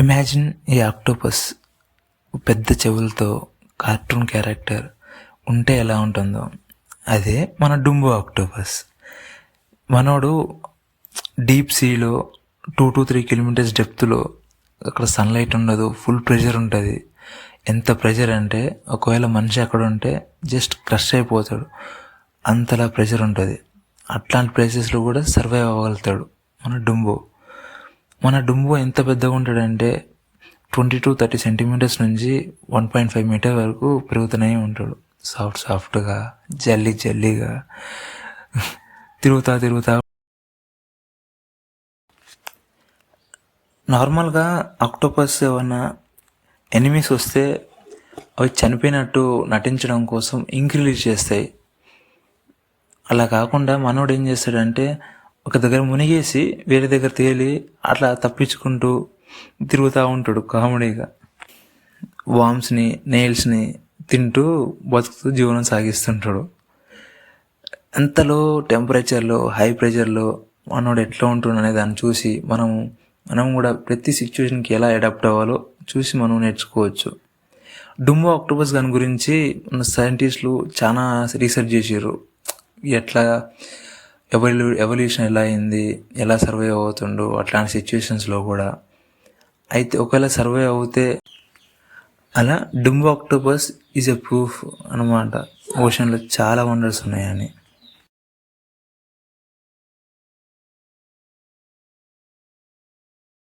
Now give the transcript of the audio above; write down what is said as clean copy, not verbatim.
Imagine ఈ octopus పెద్ద చెవులతో కార్టూన్ క్యారెక్టర్ ఉంటే ఎలా ఉంటుందో అదే మన డుంబో ఆక్టోపస్. మనోడు డీప్ సీలో 2 to 3 కిలోమీటర్స్ డెప్త్లో అక్కడ సన్లైట్ ఉండదు, ఫుల్ ప్రెషర్ ఉంటుంది. ఎంత ప్రెషర్ అంటే ఒకవేళ మనిషి అక్కడ ఉంటే జస్ట్ క్రష్ అయిపోతాడు, అంతలా ప్రెషర్ ఉంటుంది. అట్లాంటి ప్లేసెస్లో కూడా సర్వైవ్ అవ్వగలుగుతాడు మన డుంబో ఎంత పెద్దగా ఉంటాడంటే 20 to 30 సెంటీమీటర్స్ నుంచి 1.5 మీటర్ వరకు పెరుగుతూనే ఉంటాడు. సాఫ్ట్గా జల్లీగా తిరుగుతా. నార్మల్గా ఆక్టోపస్ ఏమన్నా ఎనిమీస్ వస్తే అవి చనిపోయినట్టు నటించడం కోసం ఇంక్ రిలీజ్ చేస్తాయి. అలా కాకుండా మనోడు ఏం చేస్తాడంటే ఒక దగ్గర మునిగేసి వేరే దగ్గర తేలి అట్లా తప్పించుకుంటూ తిరుగుతూ ఉంటాడు కామెడీగా. వామ్స్ని నెయిల్స్ని తింటూ బతుకుతూ జీవనం సాగిస్తుంటాడు. అంతలో టెంపరేచర్లో హై ప్రెషర్లో మనోడు ఎట్లా ఉంటుండు అనే దాన్ని చూసి మనం కూడా ప్రతి సిచ్యువేషన్కి ఎలా అడాప్ట్ అవ్వాలో చూసి మనం నేర్చుకోవచ్చు. డుంబో ఆక్టోపస్ దాని గురించి మన సైంటిస్టులు చాలా రీసెర్చ్ చేసారు. ఎట్లా ఎవల్యూషన్ ఎలా అయింది, ఎలా సర్వైవ్ అవుతుండో అట్లాంటి సిచ్యువేషన్స్లో కూడా. అయితే ఒకవేళ సర్వైవ్ అవుతే అలా Dumbo octopus is a proof అనమాట ఓషన్లో చాలా వండర్స్ ఉన్నాయని.